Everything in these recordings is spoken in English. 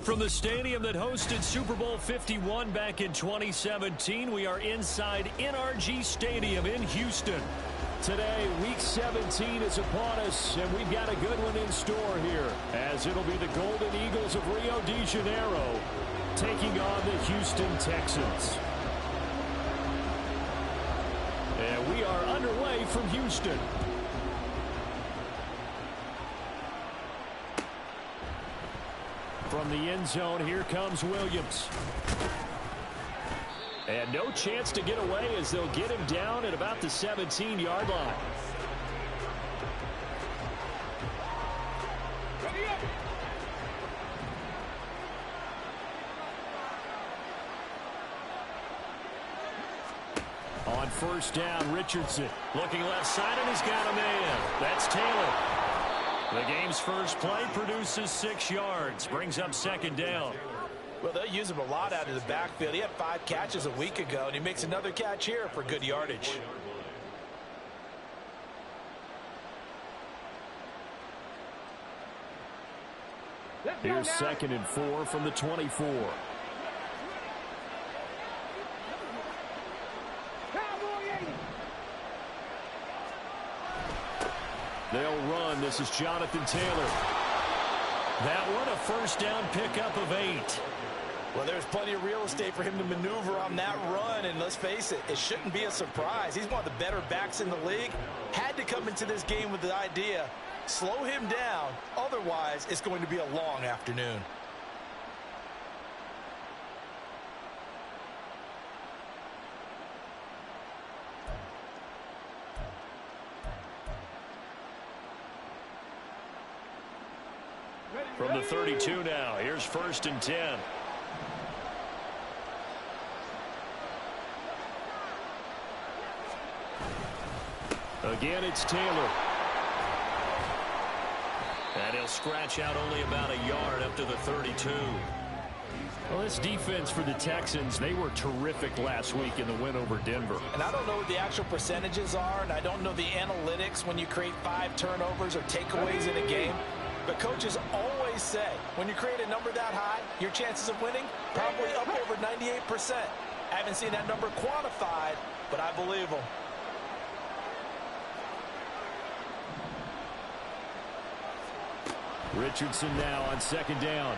From the stadium that hosted Super Bowl 51 back in 2017, we are inside NRG Stadium in Houston. Today, Week 17 is upon us, and we've got a good one in store here, as it'll be the Golden Eagles of Rio de Janeiro taking on the Houston Texans. And we are underway from Houston. From the end zone, here comes Williams. And no chance to get away as they'll get him down at about the 17-yard line. On first down, Richardson looking left side, and he's got a man. That's Taylor. The game's first play produces 6 yards, brings up second down. Well, they'll use him a lot out of the backfield. He had 5 catches a week ago, and he makes another catch here for good yardage. Here's 2nd and 4 from the 24. They'll run. This is Jonathan Taylor. That one, a first down pickup of 8. Well, there's plenty of real estate for him to maneuver on that run, and let's face it, it shouldn't be a surprise. He's one of the better backs in the league. Had to come into this game with the idea, slow him down, otherwise it's going to be a long afternoon. From the 32 now, here's 1st and 10. Again, it's Taylor. And he'll scratch out only about a yard up to the 32. Well, this defense for the Texans, they were terrific last week in the win over Denver. And I don't know what the actual percentages are, and I don't know the analytics when you create 5 turnovers or takeaways in a game. But coaches always say, when you create a number that high, your chances of winning probably up over 98%. I haven't seen that number quantified, but I believe them. Richardson now on 2nd down.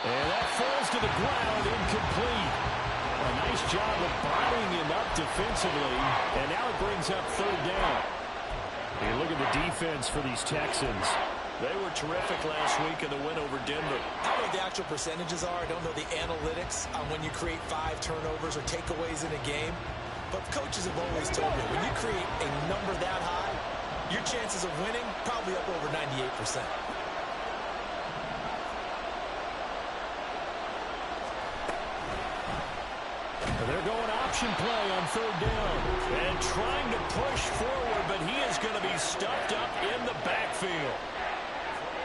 And that falls to the ground, incomplete. A nice job of bodying him up defensively, and now it brings up 3rd down. You look at the defense for these Texans. They were terrific last week in the win over Denver. I don't know what the actual percentages are. I don't know the analytics on when you create 5 turnovers or takeaways in a game. But coaches have always told me, when you create a number that high, your chances of winning probably up over 98%. They're going option play on 3rd down. And trying to push forward, but he is going to be stuffed up in the backfield.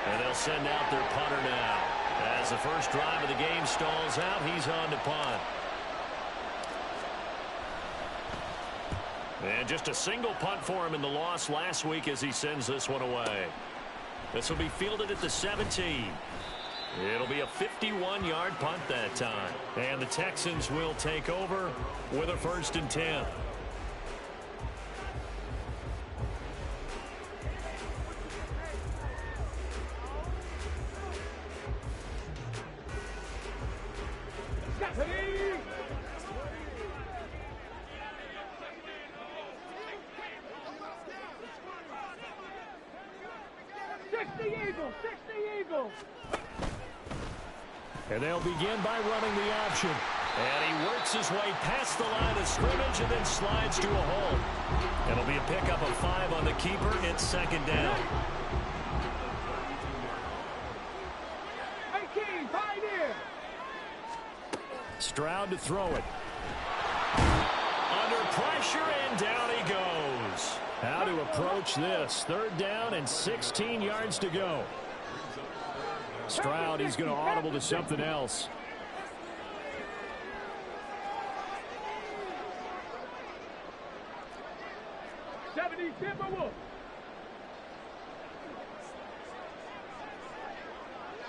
And they'll send out their punter now. As the first drive of the game stalls out, he's on to punt. And just a single punt for him in the loss last week as he sends this one away. This will be fielded at the 17. It'll be a 51-yard punt that time. And the Texans will take over with a 1st and 10. And they'll begin by running the option. And he works his way past the line of scrimmage and then slides to a hole. It'll be a pickup of 5 on the keeper. It's 2nd down. Stroud to throw it. Under pressure, and down he goes. How to approach this. 3rd down and 16 yards to go. Stroud, he's going to audible to something else.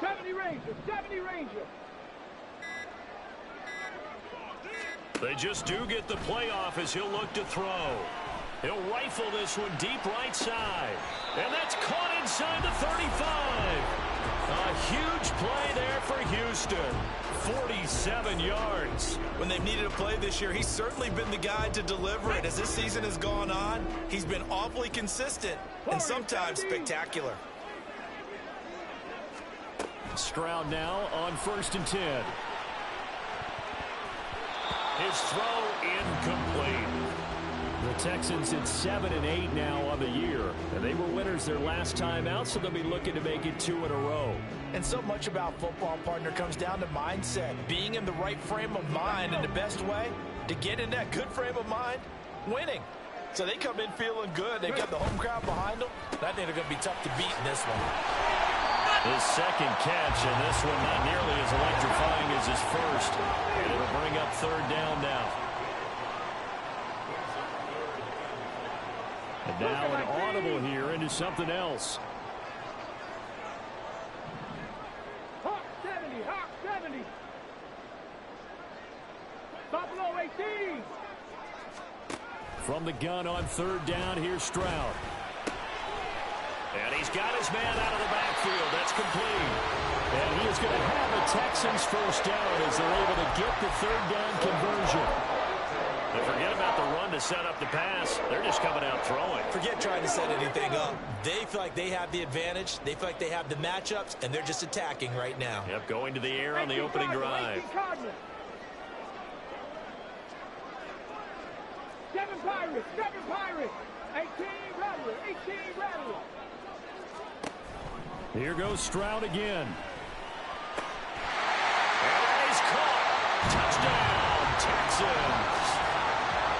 70 Ranger, 70 Ranger. They just do get the playoff as he'll look to throw. He'll rifle this one deep right side. And that's caught inside the 35. A huge play there for Houston. 47 yards. When they've needed a play this year, he's certainly been the guy to deliver it. As this season has gone on, he's been awfully consistent and sometimes spectacular. Stroud now on 1st and 10. His throw incomplete. The Texans at 7-8 now on the year. And they were winners their last time out, so they'll be looking to make it 2 in a row. And so much about football, partner, comes down to mindset. Being in the right frame of mind, and the best way to get in that good frame of mind, winning. So they come in feeling good. They've got the home crowd behind them. I think they're going to be tough to beat in this one. His second catch, and this one not nearly as electrifying as his first. And it'll bring up 3rd down now. And now an audible here into something else. Hawk 70, Hawk 70. Buffalo 18. From the gun on 3rd down, here's Stroud. And he's got his man out of the backfield. That's complete. And he is going to have a Texans first down as they're able to get the 3rd down conversion. And forget about the run to set up the pass. They're just coming out throwing. Forget trying to set anything up. They feel like they have the advantage. They feel like they have the matchups, and they're just attacking right now. Yep, going to the air on the opening drive. 7 Pirates, 7 Pirates. 18 Rattler, 18 Rattler. Here goes Stroud again. And he's caught. Touchdown, Texans.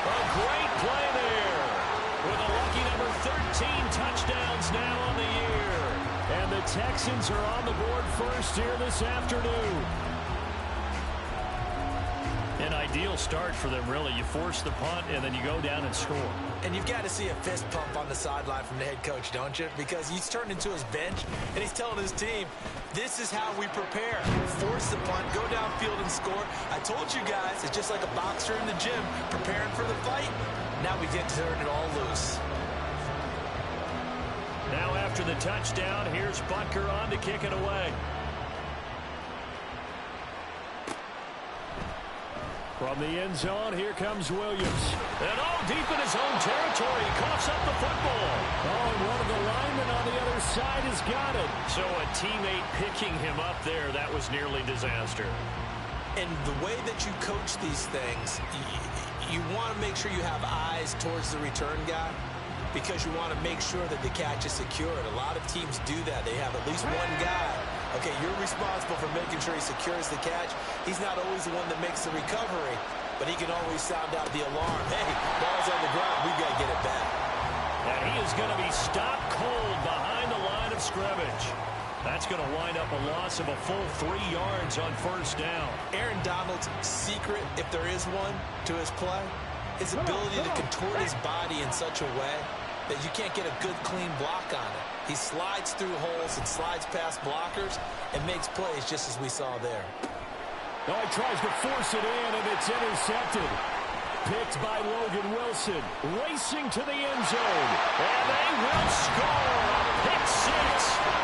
A great play there. With a lucky number 13 touchdowns now on the year. And the Texans are on the board first here this afternoon. An ideal start for them, really. You force the punt, and then you go down and score. And you've got to see a fist pump on the sideline from the head coach, don't you? Because he's turned into his bench, and he's telling his team, this is how we prepare. Force the punt, go downfield and score. I told you guys, it's just like a boxer in the gym preparing for the fight. Now we get to turn it all loose. Now after the touchdown, here's Butker on to kick it away. From the end zone, here comes Williams. And deep in his own territory, he coughs up the football. And one of the linemen on the other side has got it. So a teammate picking him up there, that was nearly disaster. And the way that you coach these things, you want to make sure you have eyes towards the return guy, because you want to make sure that the catch is secured. A lot of teams do that. They have at least one guy. Okay, you're responsible for making sure he secures the catch. He's not always the one that makes the recovery, but he can always sound out the alarm. Hey, ball's on the ground. We've got to get it back. And he is going to be stopped cold behind the line of scrimmage. That's going to wind up a loss of a full 3 yards on 1st down. Aaron Donald's secret, if there is one, to his play, his ability to contort his body in such a way that you can't get a good, clean block on it. He slides through holes and slides past blockers and makes plays just as we saw there. Oh, he tries to force it in, and it's intercepted. Picked by Logan Wilson, racing to the end zone. And they will score. Pick 6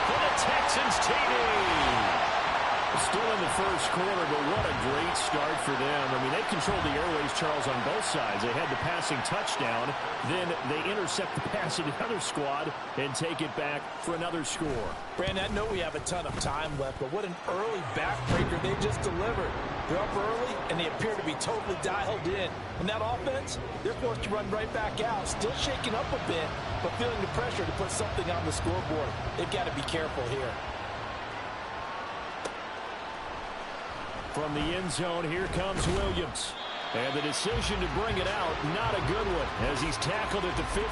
for the Texans TD. Still in the first quarter, but what a great start for them. I mean, they've controlled the airways, Charles, on both sides. They had the passing touchdown. Then they intercept the pass of the other squad and take it back for another score. Brandon, I know we have a ton of time left, but what an early backbreaker they just delivered. They're up early, and they appear to be totally dialed in. And that offense, they're forced to run right back out, still shaking up a bit, but feeling the pressure to put something on the scoreboard. They've got to be careful here. From the end zone, here comes Williams. And the decision to bring it out, not a good one, as he's tackled at the 15.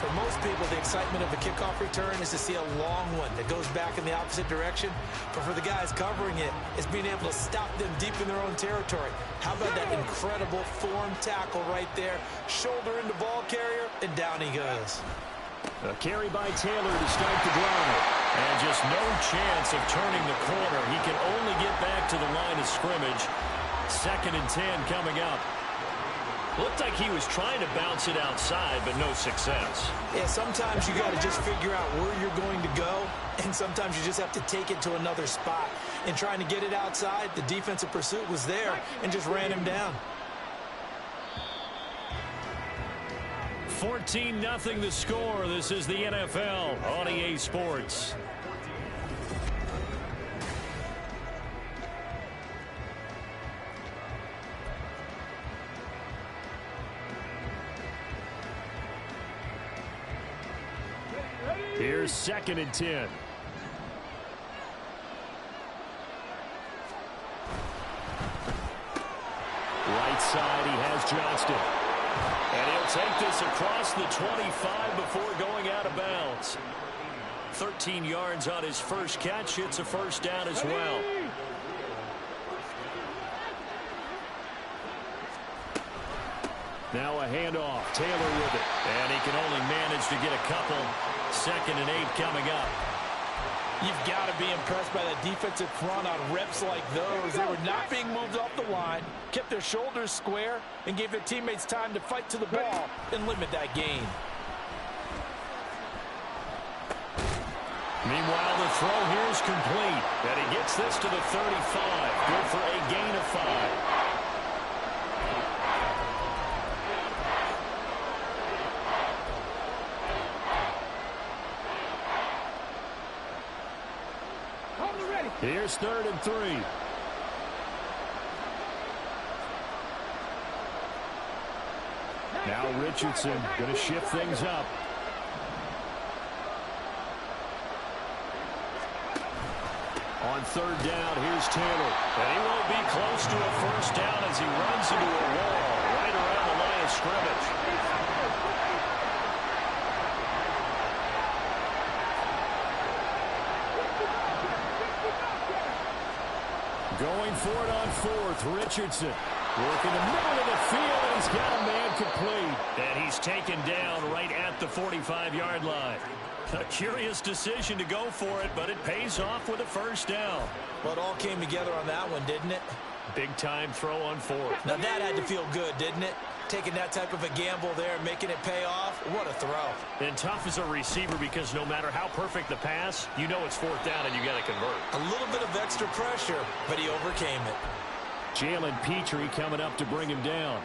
For most people, the excitement of a kickoff return is to see a long one that goes back in the opposite direction. But for the guys covering it, it's being able to stop them deep in their own territory. How about that incredible form tackle right there? Shoulder into ball carrier, and down he goes. A carry by Taylor to start the drive. And just has no chance of turning the corner. He can only get back to the line of scrimmage. 2nd and 10 coming up. Looked like he was trying to bounce it outside, but no success. Yeah, sometimes you got to just figure out where you're going to go, and sometimes you just have to take it to another spot. And trying to get it outside, the defensive pursuit was there and just ran him down. 14-0 the score. This is the NFL on EA Sports. Here's 2nd and 10. Right side, he has Johnston. And he'll take this across the 25 before going out of bounds. 13 yards on his first catch. It's a first down as well. Now a handoff. Taylor with it. And he can only manage to get a couple. 2nd and 8 coming up. You've got to be impressed by that defensive front on reps like those. They were not being moved off the line, kept their shoulders square, and gave their teammates time to fight to the ball and limit that gain. Meanwhile, the throw here is complete. And he gets this to the 35. Good for a gain of 5. Here's 3rd and 3. Now Richardson going to shift things up. On 3rd down, here's Taylor. And he won't be close to a first down as he runs into a wall right around the line of scrimmage. Going for it on 4th, Richardson. Working the middle of the field, and he's got a man complete. And he's taken down right at the 45-yard line. A curious decision to go for it, but it pays off with a first down. Well, it all came together on that one, didn't it? Big-time throw on 4th. Now that had to feel good, didn't it? Taking that type of a gamble there, making it pay off. What a throw. And tough as a receiver because no matter how perfect the pass, you know it's 4th down and you got to convert. A little bit of extra pressure, but he overcame it. Jalen Petrie coming up to bring him down.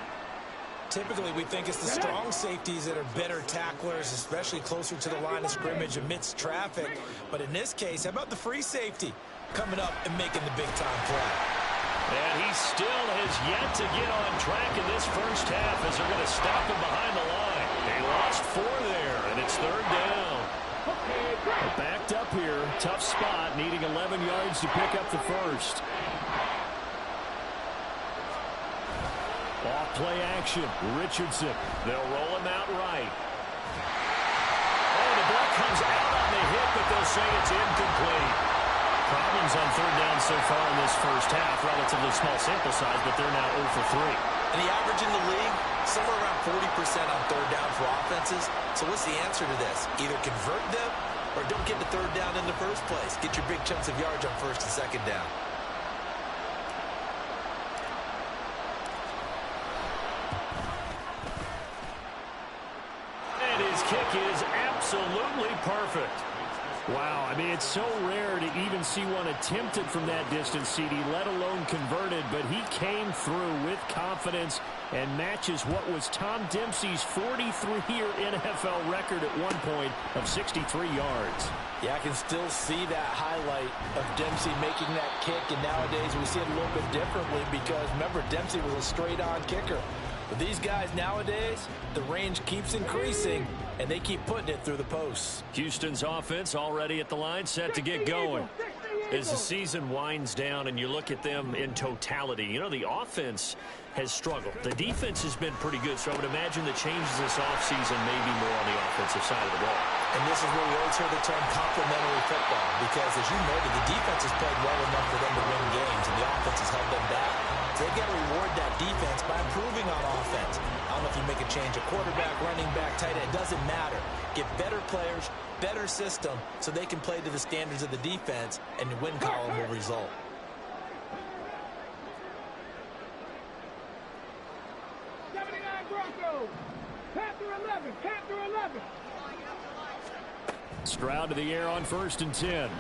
Typically, we think it's the strong safeties that are better tacklers, especially closer to the line of scrimmage amidst traffic. But in this case, how about the free safety coming up and making the big-time play? And he still has yet to get on track in this first half as they're going to stop him behind the line. They lost 4 there, and it's 3rd down. Backed up here, tough spot, needing 11 yards to pick up the first. Off play action, Richardson. They'll roll him out right. Oh, the ball comes out on the hit, but they'll say it's incomplete. Problems on 3rd down so far in this first half. Relatively small sample size, but they're now 0 for 3. And the average in the league, somewhere around 40% on 3rd down for offenses. So what's the answer to this? Either convert them or don't get to 3rd down in the first place. Get your big chunks of yards on 1st and 2nd down. And his kick is absolutely perfect. Wow, I mean, it's so rare to even see one attempted from that distance, CD, let alone converted, but he came through with confidence and matches what was Tom Dempsey's 43-year NFL record at one point of 63 yards. Yeah, I can still see that highlight of Dempsey making that kick, and nowadays we see it a little bit differently because, remember, Dempsey was a straight-on kicker. But these guys nowadays, the range keeps increasing, and they keep putting it through the posts. Houston's offense already at the line, set to get going. As the season winds down and you look at them in totality, you know, the offense has struggled. The defense has been pretty good, so I would imagine the changes this offseason may be more on the offensive side of the ball. And this is where we always hear the term complementary football, because as you noted, the defense has played well enough for them to win games, and the offense has held them back. So they've got to reward that defense by improving on offense. I don't know if you make a change, a quarterback, running back, tight end, it doesn't matter. Get better players, better system, so they can play to the standards of the defense, and the win column will result. Stroud to the air on 1st and 10.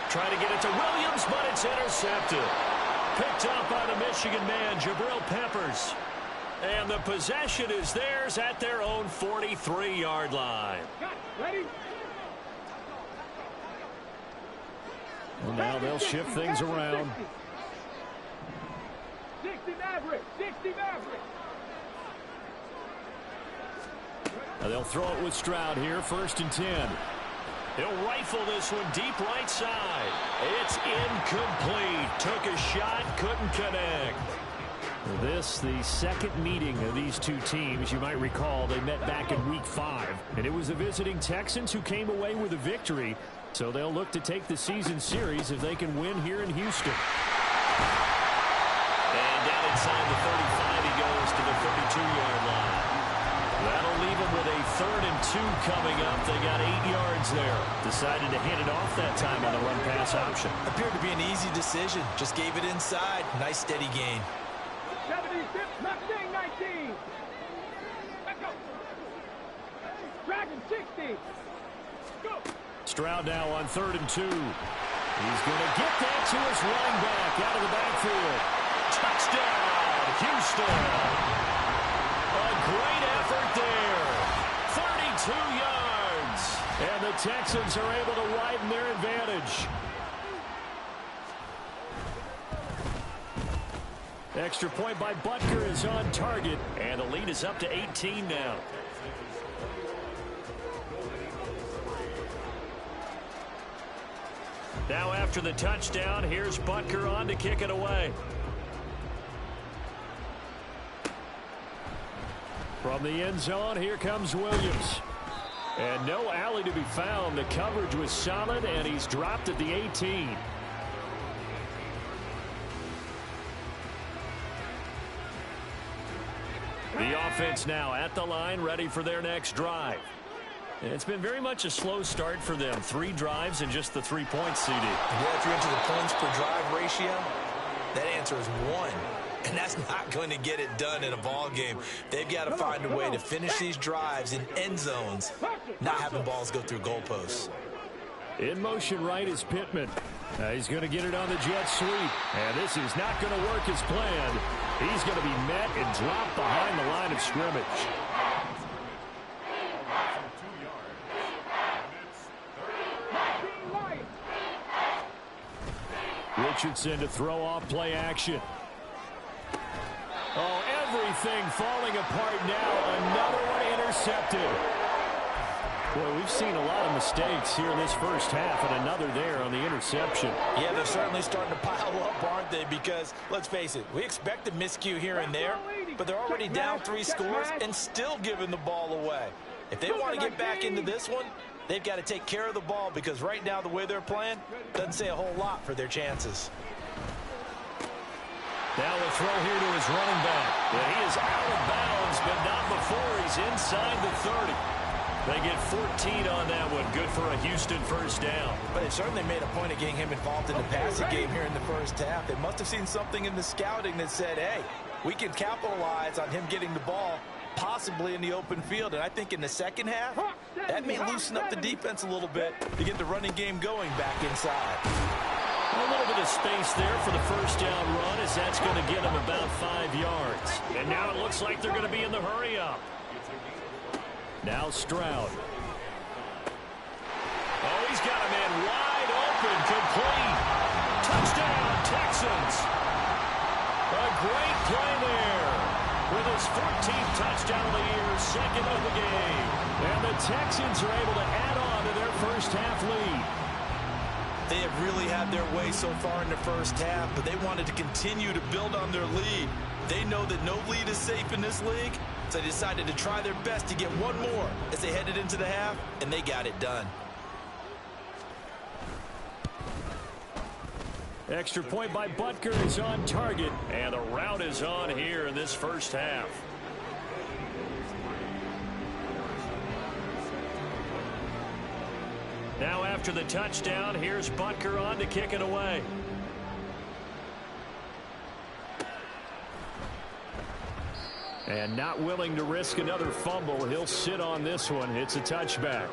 Trying to get it to Williams, but it's intercepted. Picked up by the Michigan man, Jabril Peppers. And the possession is theirs at their own 43-yard line. Ready? Well, now they'll shift things around. 60 Maverick, 60 Maverick. Now they'll throw it with Stroud here, 1st and 10. He'll rifle this one deep right side. It's incomplete. Took a shot, couldn't connect. This, the second meeting of these two teams. You might recall they met back in Week 5, and it was the visiting Texans who came away with a victory. So they'll look to take the season series if they can win here in Houston. And down inside the 35, he goes to the 32-yard line. That'll leave them with a 3rd and 2 coming up. They got 8 yards there. Decided to hand it off that time on the run-pass option. Appeared to be an easy decision. Just gave it inside. Nice steady gain. 76, 19. Let's go. Dragon 60. Go. Stroud now on 3rd and 2. He's going to get that to his running back out of the backfield. Touchdown, Houston. A great effort there. 32 yards. And the Texans are able to widen their advantage. Extra point by Butker is on target. And the lead is up to 18 now. Now after the touchdown, here's Butker on to kick it away. From the end zone, here comes Williams. And no alley to be found. The coverage was solid, and he's dropped at the 18. The offense now at the line, ready for their next drive. It's been very much a slow start for them. 3 drives and just the 3 points, CD. Yeah, if you're into the points per drive ratio, that answer is 1. And that's not going to get it done in a ball game. They've got to find a way to finish these drives in end zones, not having balls go through goalposts. In motion right is Pittman. He's going to get it on the jet sweep. And this is not going to work as planned. He's going to be met and dropped behind the line of scrimmage. Richardson to throw off play action. Oh, everything falling apart now. Another one intercepted. Boy, we've seen a lot of mistakes here in this first half, and another there on the interception. Yeah, they're certainly starting to pile up, aren't they? Because, let's face it, we expect a miscue here and there, but they're already down 3 scores and still giving the ball away. If they want to get back into this one, they've got to take care of the ball, because right now the way they're playing doesn't say a whole lot for their chances. Now a throw here to his running back. And he is out of bounds, but not before he's inside the 30. They get 14 on that one. Good for a Houston first down. But they certainly made a point of getting him involved in the passing game here in the first half. They must have seen something in the scouting that said, hey, we can capitalize on him getting the ball possibly in the open field. And I think in the second half, that may loosen up the defense a little bit to get the running game going back inside. A little bit of space there for the first down run, as that's going to get them about 5 yards. And now it looks like they're going to be in the hurry up. Now Stroud. Oh, he's got a man wide open, complete. Touchdown, Texans. A great play there. With his 14th touchdown of the year, second of the game. And the Texans are able to add on to their first half lead. They have really had their way so far in the first half, but they wanted to continue to build on their lead. They know that no lead is safe in this league, so they decided to try their best to get one more as they headed into the half, and they got it done. Extra point by Butker is on target, and the rout is on here in this first half. Now after the touchdown, here's Butker on to kick it away. And not willing to risk another fumble, he'll sit on this one. It's a touchback.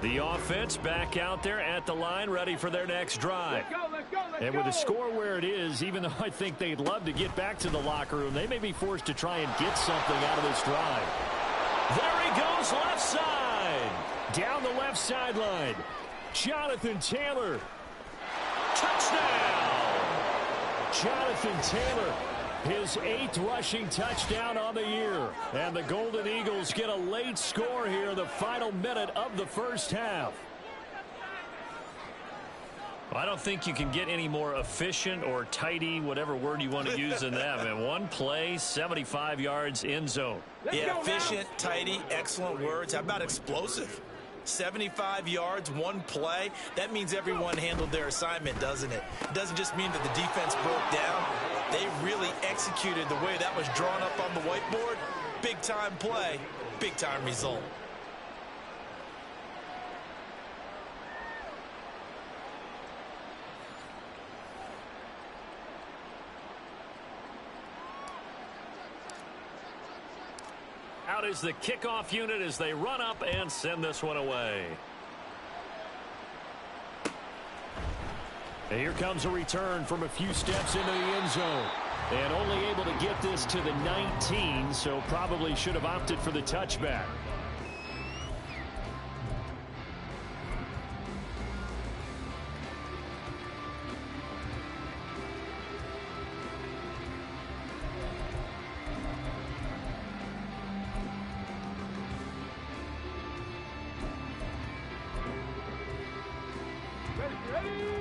The offense back out there at the line, ready for their next drive. And with the score where it is, even though I think they'd love to get back to the locker room, they may be forced to try and get something out of this drive. There he goes, left side. Down the left sideline. Jonathan Taylor. Touchdown. Jonathan Taylor. His 8th rushing touchdown on the year. And the Golden Eagles get a late score here in the final minute of the first half. I don't think you can get any more efficient or tidy, whatever word you want to use in that. Man, one play, 75 yards in zone. Yeah, efficient, tidy, excellent words. How about explosive? 75 yards, one play. That means everyone handled their assignment, doesn't it? It doesn't just mean that the defense broke down. They really executed the way that was drawn up on the whiteboard. Big-time play, big-time result. Out is the kickoff unit as they run up and send this one away. And here comes a return from a few steps into the end zone. And only able to get this to the 19, so probably should have opted for the touchback.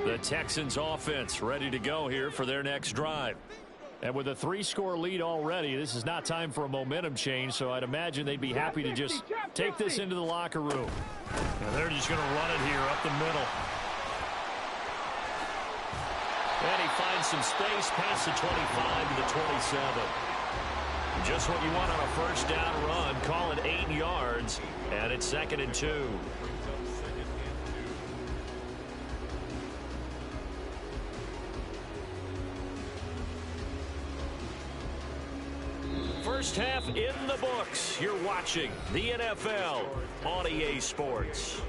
The Texans offense ready to go here for their next drive. And with a 3-score lead already, this is not time for a momentum change, so I'd imagine they'd be happy to just take this into the locker room. And they're just going to run it here up the middle. And he finds some space past the 25 to the 27. Just what you want on a first down run. Call it 8 yards, and it's 2nd and 2. First half in the books. You're watching the NFL on EA Sports.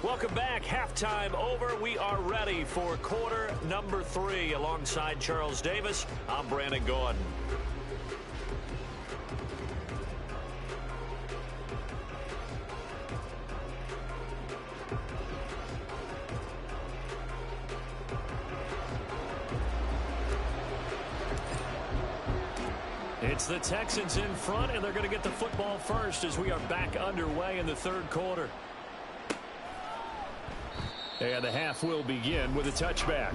Welcome back. Halftime over. We are ready for quarter number 3. Alongside Charles Davis, I'm Brandon Gordon. It's the Texans in front, and they're going to get the football first as we are back underway in the third quarter. And the half will begin with a touchback.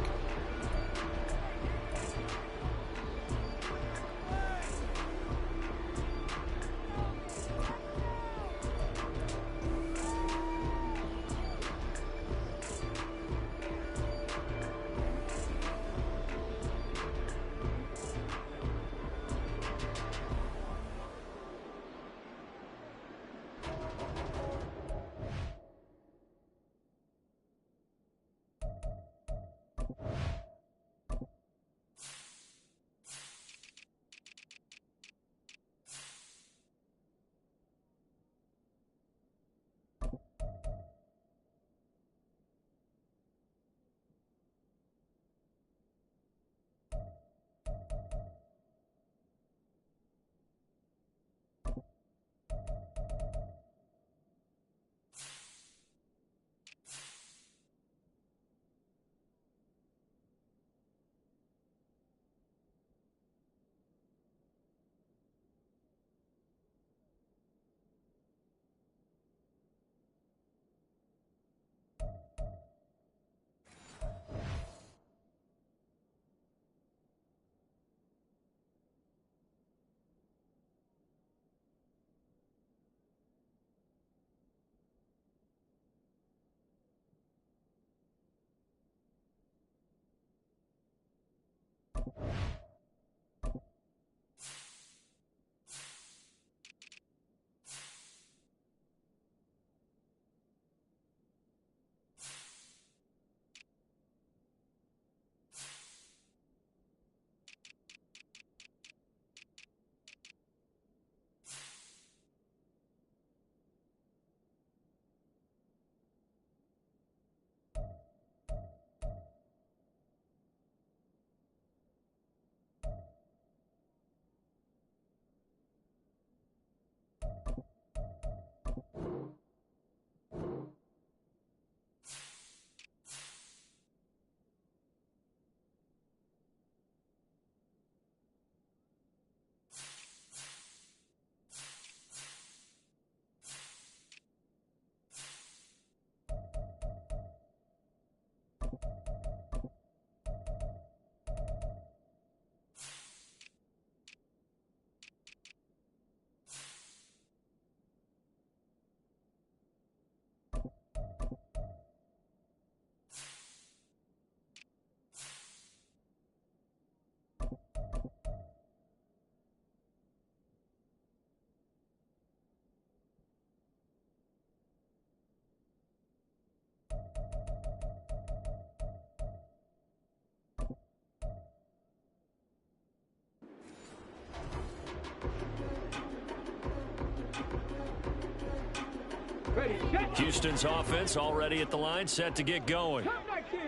Houston's offense already at the line, set to get going.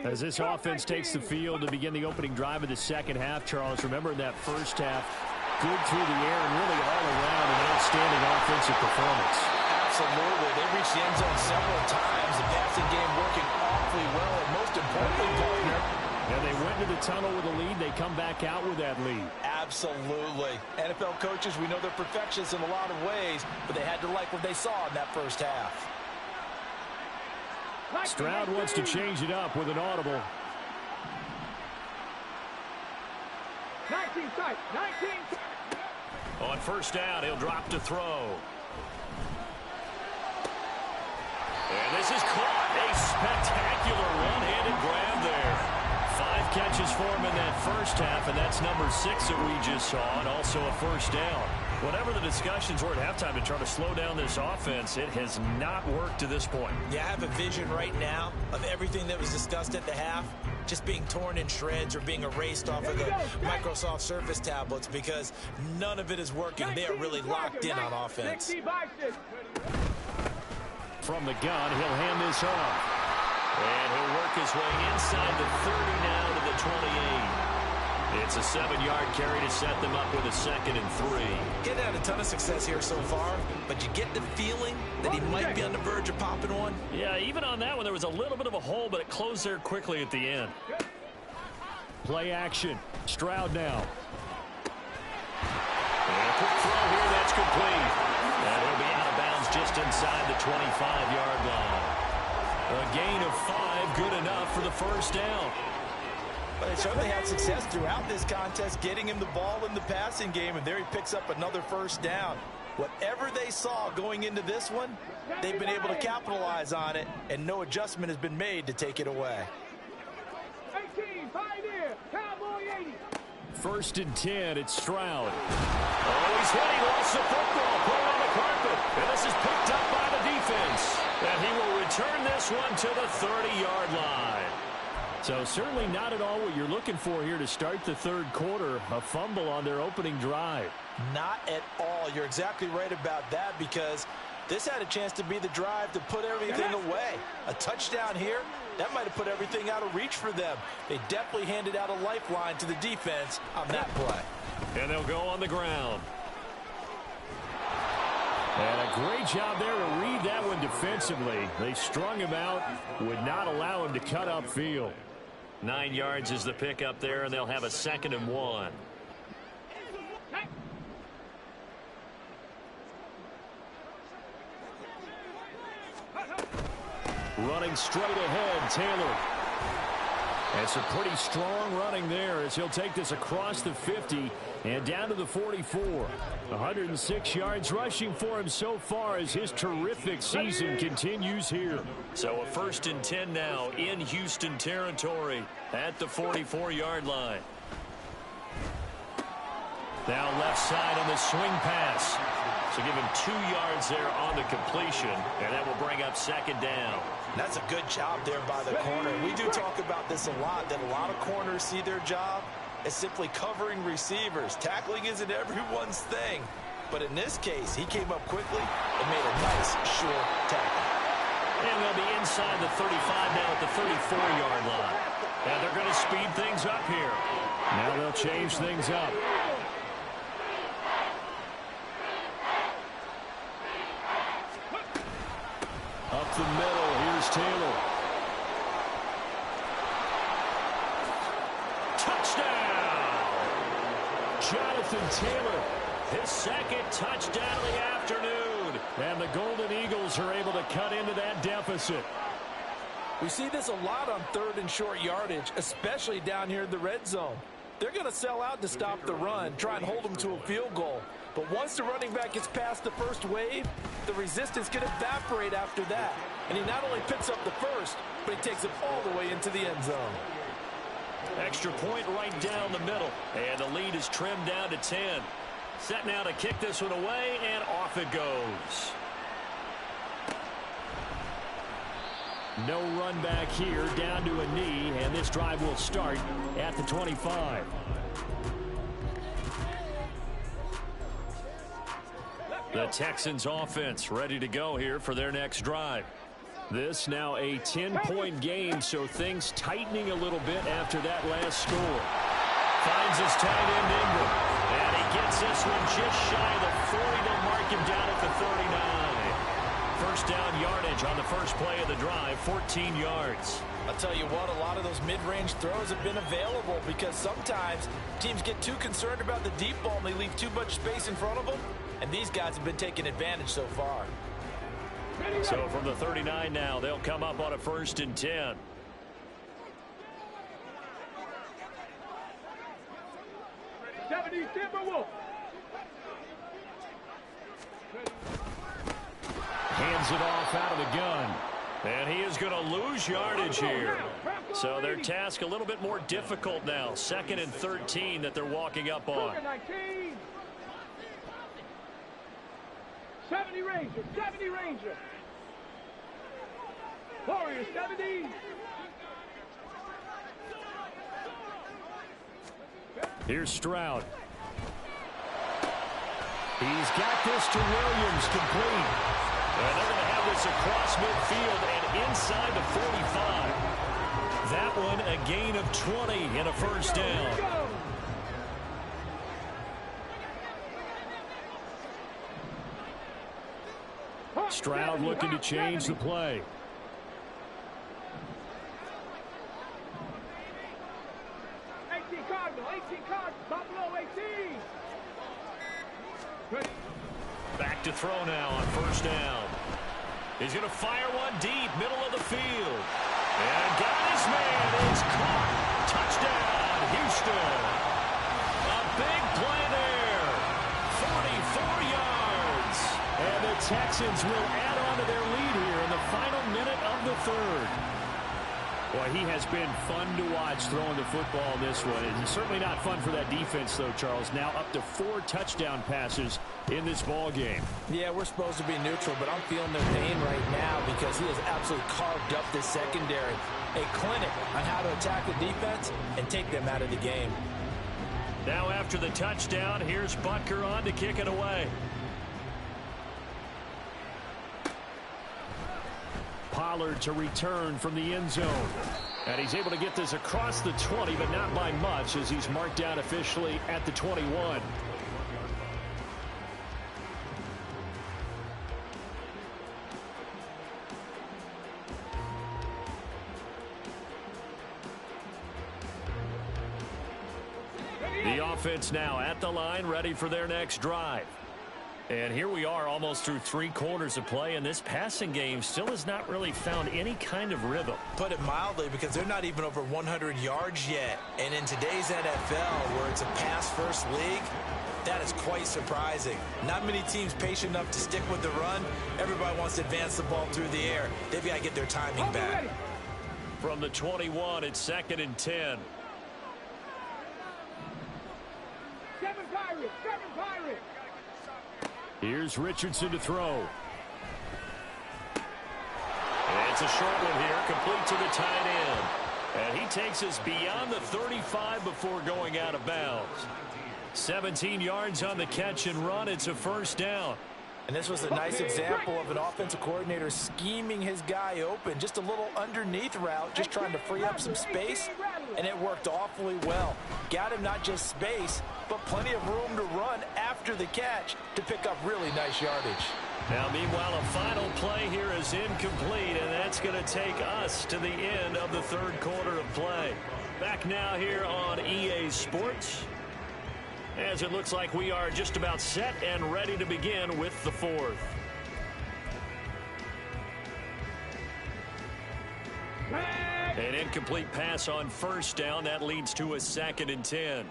As this offense takes the field to begin the opening drive of the second half, Charles, remember in that first half, good through the air and really all around an outstanding offensive performance. Absolutely. They reached the end zone several times. The passing game working awfully well, and most importantly, partner. And they went to the tunnel with a lead. They come back out with that lead. Absolutely. NFL coaches, we know they're perfectionists in a lot of ways, but they had to like what they saw in that first half. Stroud wants to change it up with an audible. 19 strike, 19. On first down, he'll drop to throw. And this is caught. A spectacular one-handed grab there. 5 catches for him in that first half, and that's number 6 that we just saw, and also a first down. Whatever the discussions were at halftime to try to slow down this offense, it has not worked to this point. Yeah, I have a vision right now of everything that was discussed at the half just being torn in shreds or being erased off of the Microsoft Surface tablets because none of it is working. They are really locked in on offense. From the gun, he'll hand this off. And he'll work his way inside the 30 now to the 28. It's a 7-yard carry to set them up with a 2nd and 3. Getting had a ton of success here so far, but you get the feeling that he might be on the verge of popping one. Yeah, even on that one, there was a little bit of a hole, but it closed there quickly at the end. Play action. Stroud now. And a quick throw here, that's complete. And he'll be out of bounds just inside the 25-yard line. A gain of 5, good enough for the first down. But they certainly had success throughout this contest, getting him the ball in the passing game, and there he picks up another first down. Whatever they saw going into this one, they've been able to capitalize on it, and no adjustment has been made to take it away. 18, Pioneer, Cowboy 80. 1st and 10, it's Stroud. Oh, he's hit. He lost the football. Put it on the carpet. And this is picked up by the defense. And he will return this one to the 30-yard line. So certainly not at all what you're looking for here to start the third quarter. A fumble on their opening drive. Not at all. You're exactly right about that because this had a chance to be the drive to put everything away. A touchdown here, that might have put everything out of reach for them. They definitely handed out a lifeline to the defense on that play. And they'll go on the ground. And a great job there to read that one defensively. They strung him out, would not allow him to cut upfield. 9 yards is the pickup there, and they'll have a 2nd and 1. Running straight ahead, Taylor. And some pretty strong running there as he'll take this across the 50 and down to the 44. 106 yards rushing for him so far as his terrific season continues here. So a 1st and 10 now in Houston territory at the 44-yard line. Now left side on the swing pass. So give him 2 yards there on the completion, and that will bring up 2nd down. That's a good job there by the corner. We do talk about this a lot, that a lot of corners see their job as simply covering receivers. Tackling isn't everyone's thing. But in this case, he came up quickly and made a nice, short tackle. And they'll be inside the 35 now at the 34-yard line. And they're going to speed things up here. Now they'll change things up. Up the middle, here's Taylor. Touchdown! Jonathan Taylor, his 2nd touchdown of the afternoon. And the Golden Eagles are able to cut into that deficit. We see this a lot on 3rd and short yardage, especially down here in the red zone. They're going to sell out to stop the run, try and hold them to a field goal. But once the running back gets past the first wave, the resistance can evaporate after that. And he not only picks up the first, but he takes it all the way into the end zone. Extra point right down the middle. And the lead is trimmed down to 10. Set now to kick this one away, and off it goes. No run back here, down to a knee, and this drive will start at the 25. The Texans offense ready to go here for their next drive. This now a 10-point game, so things tightening a little bit after that last score. Finds his tight end Ingram, and he gets this one just shy of the 40. They'll mark him down at the 39. First down yardage on the first play of the drive, 14 yards. I'll tell you what, a lot of those mid-range throws have been available because sometimes teams get too concerned about the deep ball and they leave too much space in front of them, and these guys have been taking advantage so far. So from the 39 now, they'll come up on a 1st and 10. Hands it off out of the gun. And he is going to lose yardage here. So their task a little bit more difficult now. 2nd and 13 that they're walking up on. 70 Ranger, 70 Ranger. Warrior 70. Here's Stroud. He's got this to Williams, complete. And they're going to have this across midfield and inside the 45. That one a gain of 20 and a first down. Stroud looking to change the play. Back to throw now on first down. He's going to fire one deep, middle of the field. And got his man. It's caught. Touchdown, Houston. A big play there. 44 yards. And the Texans will add on to their lead here in the final minute of the 3rd. Boy, he has been fun to watch throwing the football in this one. It's certainly not fun for that defense, though, Charles. Now up to 4 touchdown passes in this ball game. Yeah, we're supposed to be neutral, but I'm feeling their pain right now because he has absolutely carved up this secondary. A clinic on how to attack the defense and take them out of the game. Now after the touchdown, here's Butker on to kick it away. Pollard to return from the end zone. And he's able to get this across the 20, but not by much as he's marked down officially at the 21. The offense now at the line, ready for their next drive. And here we are almost through 3 quarters of play, and this passing game still has not really found any kind of rhythm. Put it mildly, because they're not even over 100 yards yet. And in today's NFL, where it's a pass-first league, that is quite surprising. Not many teams patient enough to stick with the run. Everybody wants to advance the ball through the air. They've got to get their timing back. From the 21, it's 2nd and 10. 7 Pirates, 7 Pirates. Here's Richardson to throw. And it's a short one here, complete to the tight end. And he takes us beyond the 35 before going out of bounds. 17 yards on the catch and run. It's a first down. And this was a nice example of an offensive coordinator scheming his guy open. Just a little underneath route, just trying to free up some space, and it worked awfully well. Got him not just space, but plenty of room to run after the catch to pick up really nice yardage. Now, meanwhile, a final play here is incomplete, and that's going to take us to the end of the 3rd quarter of play. Back now here on EA Sports, as it looks like we are just about set and ready to begin with the 4th. An incomplete pass on first down. That leads to a 2nd and 10.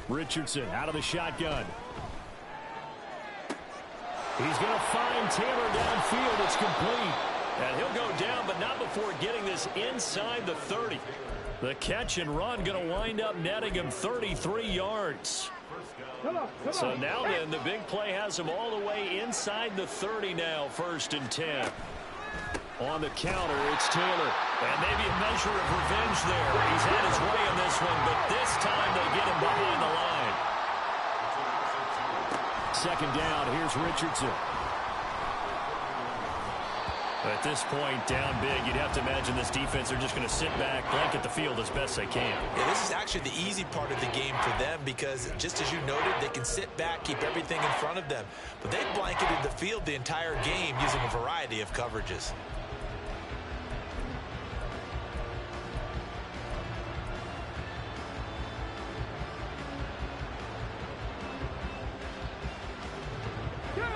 Richardson out of the shotgun. He's going to find Taylor downfield. It's complete. And he'll go down, but not before getting this inside the 30. The catch and run going to wind up netting him 33 yards. So now then, the big play has him all the way inside the 30 now, 1st and 10. On the counter, it's Taylor. And maybe a measure of revenge there. He's had his way in this one, but this time they get him behind the line. Second down, here's Richardson. At this point, down big, you'd have to imagine this defense are just going to sit back, blanket the field as best they can. Yeah, this is actually the easy part of the game for them because, just as you noted, they can sit back, keep everything in front of them. But they've blanketed the field the entire game using a variety of coverages.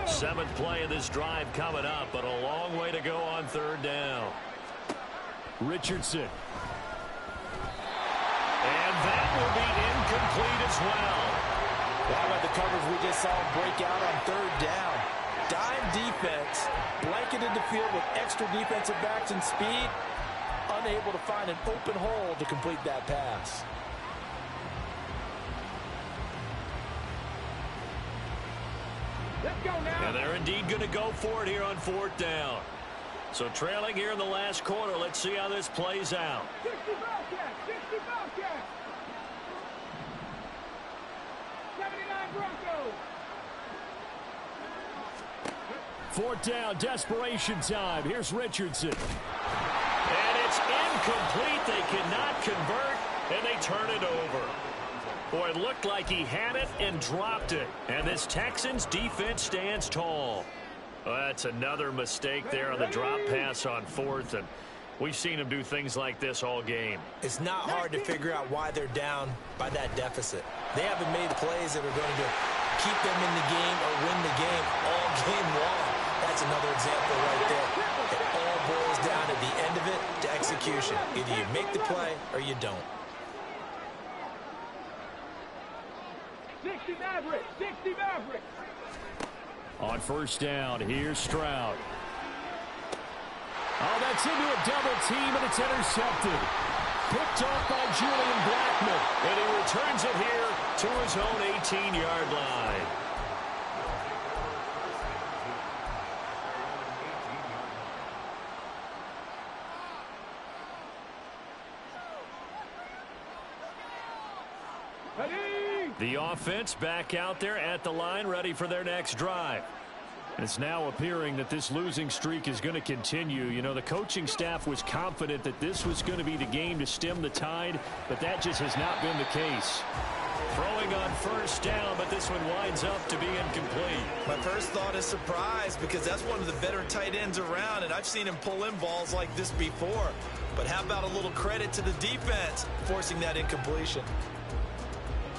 Seventh play of this drive coming up, but a long way to go on third down. Richardson. And that will be incomplete as well. How about the coverage we just saw break out on third down? Dime defense, blanketed the field with extra defensive backs and speed, unable to find an open hole to complete that pass. Let's go now. And they're indeed going to go for it here on fourth down. So trailing here in the last quarter. Let's see how this plays out. 60 Bobcats, 60 Bobcats. 79 Broncos. Fourth down, desperation time. Here's Richardson. And it's incomplete. They cannot convert, and they turn it over. Boy, it looked like he had it and dropped it. And this Texans defense stands tall. Well, that's another mistake there on the drop pass on fourth. And we've seen him do things like this all game. It's not hard to figure out why they're down by that deficit. They haven't made plays that are going to keep them in the game or win the game all game long. That's another example right there. It all boils down at the end of it to execution. Either you make the play or you don't. 60 Mavericks, 60 Mavericks. On first down, here's Stroud. Oh, that's into a double team, and it's intercepted. Picked off by Julian Blackman, and he returns it here to his own 18-yard line. The offense back out there at the line, ready for their next drive. And it's now appearing that this losing streak is going to continue. You know, the coaching staff was confident that this was going to be the game to stem the tide, but that just has not been the case. Throwing on first down, but this one winds up to be incomplete. My first thought is surprise because that's one of the better tight ends around, and I've seen him pull in balls like this before. But how about a little credit to the defense forcing that incompletion?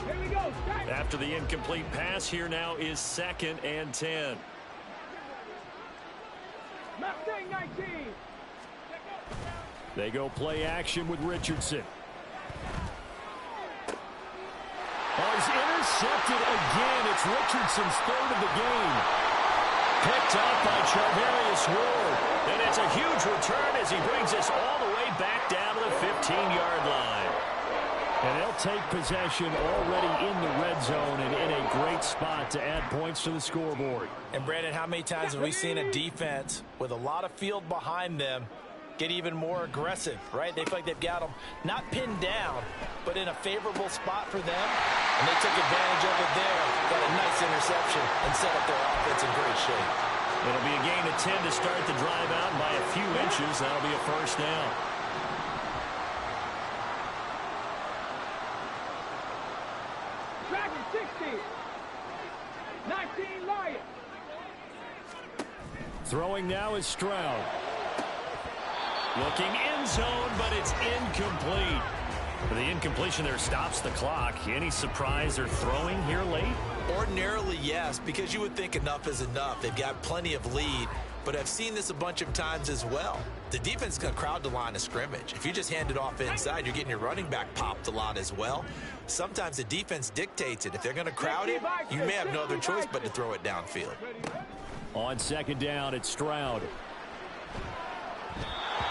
Here we go. After the incomplete pass, here now is 2nd and 10. Mustang 19. They go play action with Richardson. Oh, he's intercepted again. It's Richardson's third of the game. Picked up by Charvarius Ward. And it's a huge return as he brings us all the way back down to the 15-yard line. And they'll take possession already in the red zone and in a great spot to add points to the scoreboard. And, Brandon, how many times have we seen a defense with a lot of field behind them get even more aggressive, right? They feel like they've got them not pinned down, but in a favorable spot for them. And they took advantage of it there, got a nice interception, and set up their offense in great shape. It'll be a gain of 10 to start the drive out by a few inches. That'll be a first down. Dragon 60. 19 Lions. Throwing now is Stroud. Looking end zone, but it's incomplete. The incompletion there stops the clock. Any surprise they're throwing here late? Ordinarily, yes, because you would think enough is enough. They've got plenty of lead, but I've seen this a bunch of times as well. The defense is going to crowd the line of scrimmage. If you just hand it off inside, you're getting your running back popped a lot as well. Sometimes the defense dictates it. If they're going to crowd it, you may have no other choice but to throw it downfield. On second down, it's Stroud.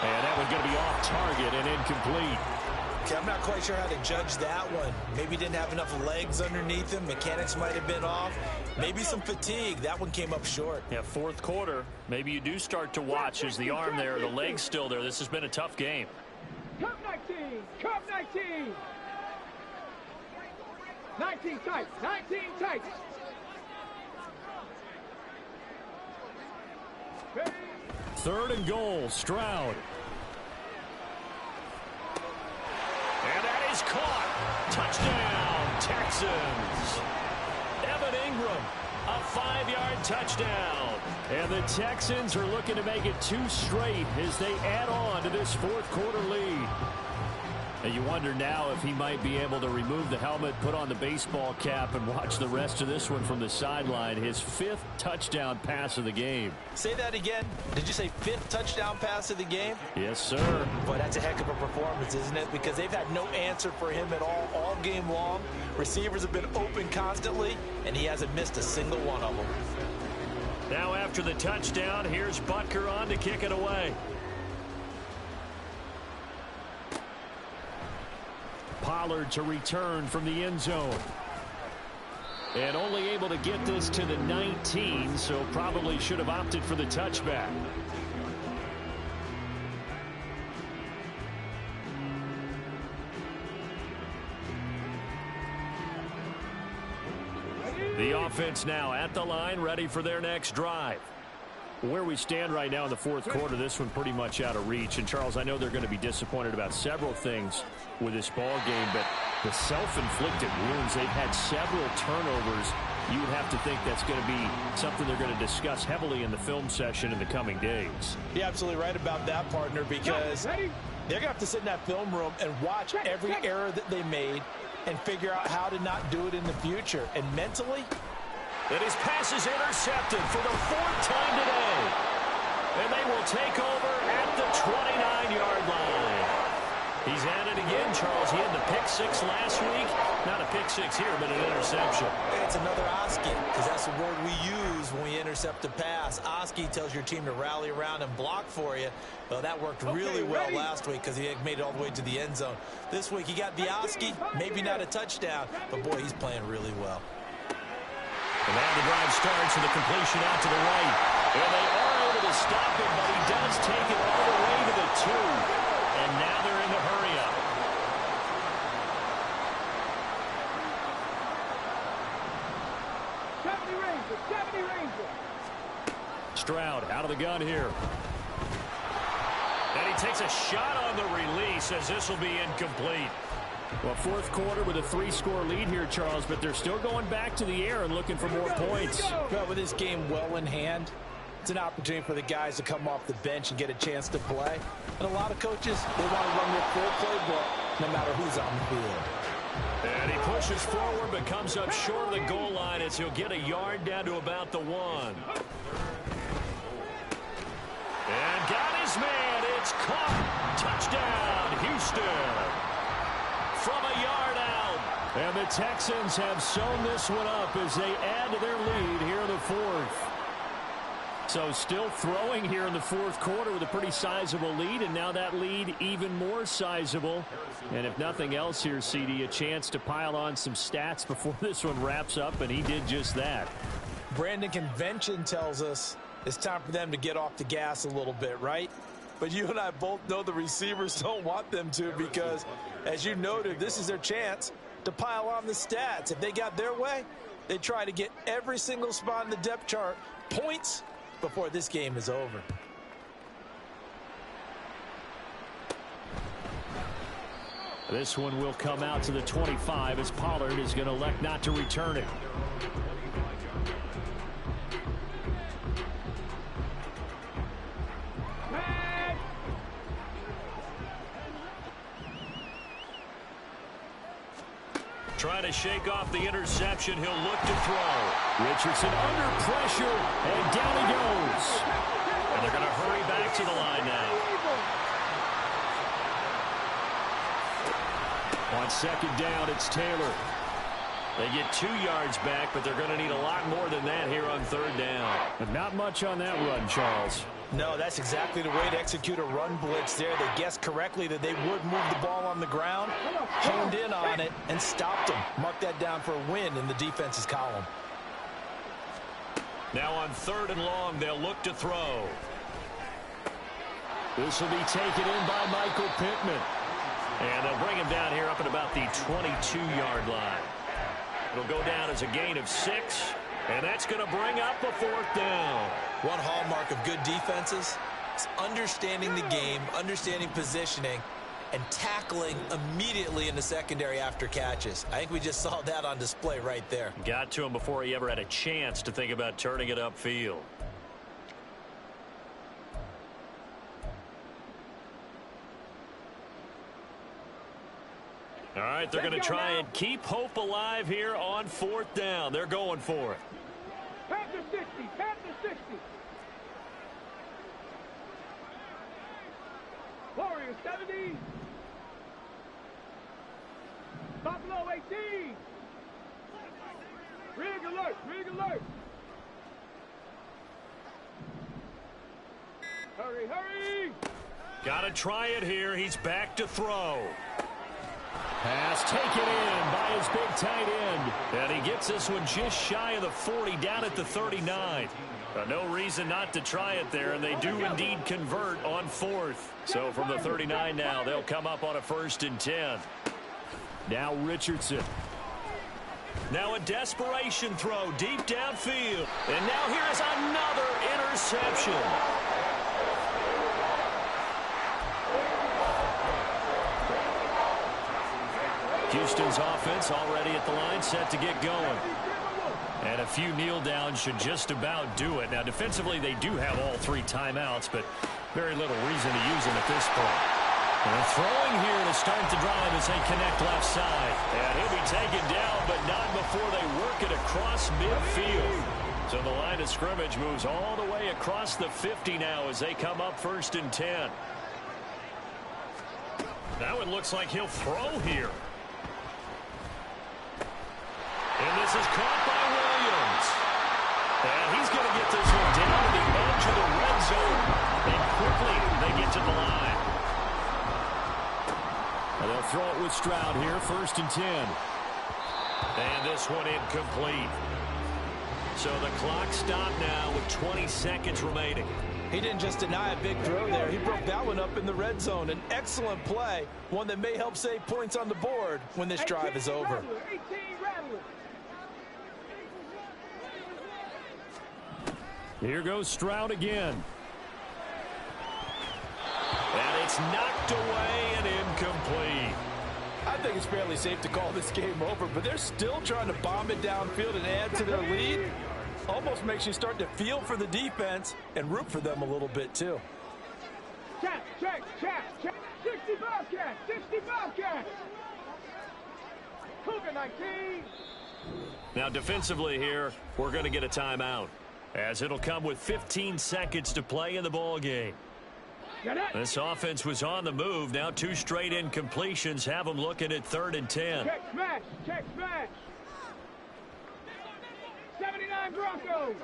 And that one's going to be off target and incomplete. Okay, I'm not quite sure how to judge that one. Maybe didn't have enough legs underneath him. Mechanics might have been off. Maybe some fatigue. That one came up short. Yeah, fourth quarter. Maybe you do start to watch as the arm there, the leg's still there. This has been a tough game. Cup 19. Cup 19. 19 tight. 19 tight. Third and goal, Stroud. And that is caught. Touchdown, Texans. Evan Ingram, a 5-yard touchdown. And the Texans are looking to make it 2 straight as they add on to this fourth quarter lead. And you wonder now if he might be able to remove the helmet, put on the baseball cap, and watch the rest of this one from the sideline. His 5th touchdown pass of the game. Say that again. Did you say 5th touchdown pass of the game? Yes, sir. Boy, that's a heck of a performance, isn't it? Because they've had no answer for him at all game long. Receivers have been open constantly, and he hasn't missed a single one of them. Now after the touchdown, here's Butker on to kick it away. Pollard to return from the end zone. And only able to get this to the 19, so probably should have opted for the touchback. The offense now at the line, ready for their next drive. Where we stand right now in the fourth quarter, this one pretty much out of reach. And, Charles, I know they're going to be disappointed about several things with this ball game, but the self-inflicted wounds, they've had several turnovers. You would have to think that's going to be something they're going to discuss heavily in the film session in the coming days. You're absolutely right about that, partner, because they're going to have to sit in that film room and watch every error that they made and figure out how to not do it in the future. And mentally, and his pass is intercepted for the 4th time today. And they will take over at the 29-yard line. He's at it again, Charles. He had the pick 6 last week. Not a pick 6 here, but an interception. It's another Oski, because that's the word we use when we intercept a pass. Oski tells your team to rally around and block for you. Well, that worked really well last week because he made it all the way to the end zone. This week he got the Oski, maybe not a touchdown, but boy, he's playing really well. And now the drive starts with a completion out to the right. And they are able to stop him, but he does take it all the way to the 2. And now they're in the hurry-up. Stroud out of the gun here. And he takes a shot on the release as this will be incomplete. Well, fourth quarter with a 3-score lead here, Charles, but they're still going back to the air and looking for more points. Well, with this game well in hand, it's an opportunity for the guys to come off the bench and get a chance to play. And a lot of coaches, they want to run their full playbook no matter who's on the field. And he pushes forward but comes up short of the goal line as he'll get a yard down to about the 1. And got his man. It's caught. Touchdown, Houston. From a yard out. And the Texans have sewn this one up as they add to their lead here in the 4th. So still throwing here in the fourth quarter with a pretty sizable lead, and now that lead even more sizable. And if nothing else here, CD, a chance to pile on some stats before this one wraps up, and he did just that. Brandon, convention tells us it's time for them to get off the gas a little bit, right? But you and I both know the receivers don't want them to, because, as you noted, this is their chance to pile on the stats. If they got their way, they try to get every single spot in the depth chart points before this game is over. This one will come out to the 25 as Pollard is going to elect not to return it. Trying to shake off the interception. He'll look to throw. Richardson under pressure, and down he goes. And they're going to hurry back to the line now. On second down, it's Taylor. They get 2 yards back, but they're going to need a lot more than that here on third down. But not much on that run, Charles. No, that's exactly the way to execute a run blitz there. They guessed correctly that they would move the ball on the ground, honed in on it, and stopped them. Mark that down for a win in the defense's column. Now on third and long, they'll look to throw. This will be taken in by Michael Pittman. And they'll bring him down here up at about the 22-yard line. It'll go down as a gain of 6, and that's going to bring up a 4th down. One hallmark of good defenses basics, understanding the game, understanding positioning, and tackling immediately in the secondary after catches. I think we just saw that on display right there. Got to him before he ever had a chance to think about turning it upfield. All right, they're going to try and keep hope alive here on 4th down. They're going for it. Panther 60, Panther 60. Warriors 70. Buffalo 18. Rig alert, rig alert. Hurry, hurry. Got to try it here. He's back to throw. Pass taken in by his big tight end. And he gets this one just shy of the 40, down at the 39. No reason not to try it there, and they do indeed convert on 4th. So from the 39 now, they'll come up on a 1st and 10. Now Richardson. Now a desperation throw deep downfield. And now here's another interception. Houston's offense already at the line, set to get going. And a few kneel downs should just about do it. Now, defensively, they do have all 3 timeouts, but very little reason to use them at this point. And throwing here to start the drive as they connect left side. And he'll be taken down, but not before they work it across midfield. So the line of scrimmage moves all the way across the 50 now as they come up 1st and 10. Now it looks like he'll throw here. And this is caught by Williams. And he's going to get this one down to the edge of the red zone. And quickly they get to the line. And they'll throw it with Stroud here, 1st and 10. And this one incomplete. So the clock stopped now with 20 seconds remaining. He didn't just deny a big throw there. He broke that one up in the red zone. An excellent play, one that may help save points on the board when this drive is over. 18 Rattlers. Here goes Stroud again. And it's knocked away and incomplete. I think it's fairly safe to call this game over, but they're still trying to bomb it downfield and add to their lead. Almost makes you start to feel for the defense and root for them a little bit, too. Check, check, check, check. 65 catch, 65 catch. Cougar 19. Now defensively here, we're going to get a timeout, as it'll come with 15 seconds to play in the ball game. This offense was on the move. Now 2 straight incompletions have them looking at 3rd and 10. Check smash, check smash. 79 Broncos.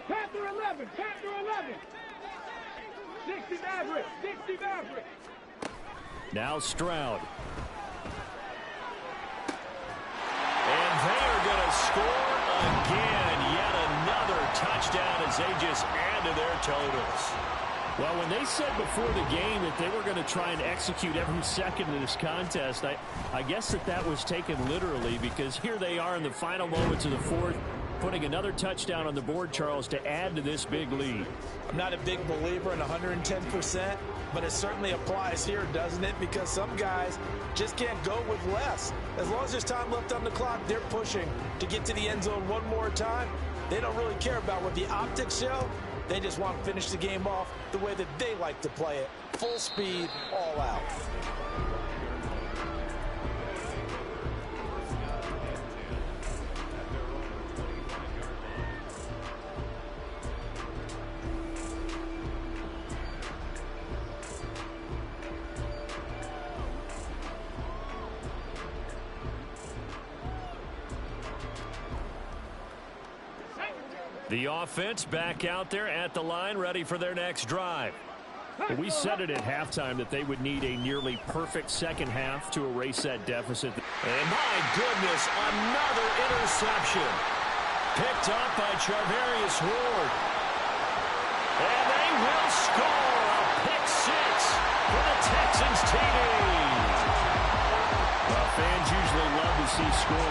Panther 11, Panther 11. 60 Maverick, 60 Maverick. Now Stroud. And they're going to score again. Yet another touchdown as they just add to their totals. Well, when they said before the game that they were going to try and execute every second of this contest, I guess that was taken literally, because here they are in the final moments of the 4th, putting another touchdown on the board, Charles, to add to this big lead. I'm not a big believer in 110%, but it certainly applies here, doesn't it? Because some guys just can't go with less. As long as there's time left on the clock, they're pushing to get to the end zone one more time. They don't really care about what the optics show. They just want to finish the game off the way that they like to play it. Full speed, all out. The offense back out there at the line, ready for their next drive. We said it at halftime that they would need a nearly perfect second half to erase that deficit. And my goodness, another interception. Picked up by Charvarius Ward. And they will score a pick 6 for the Texans TD. Fans usually love to see scoring.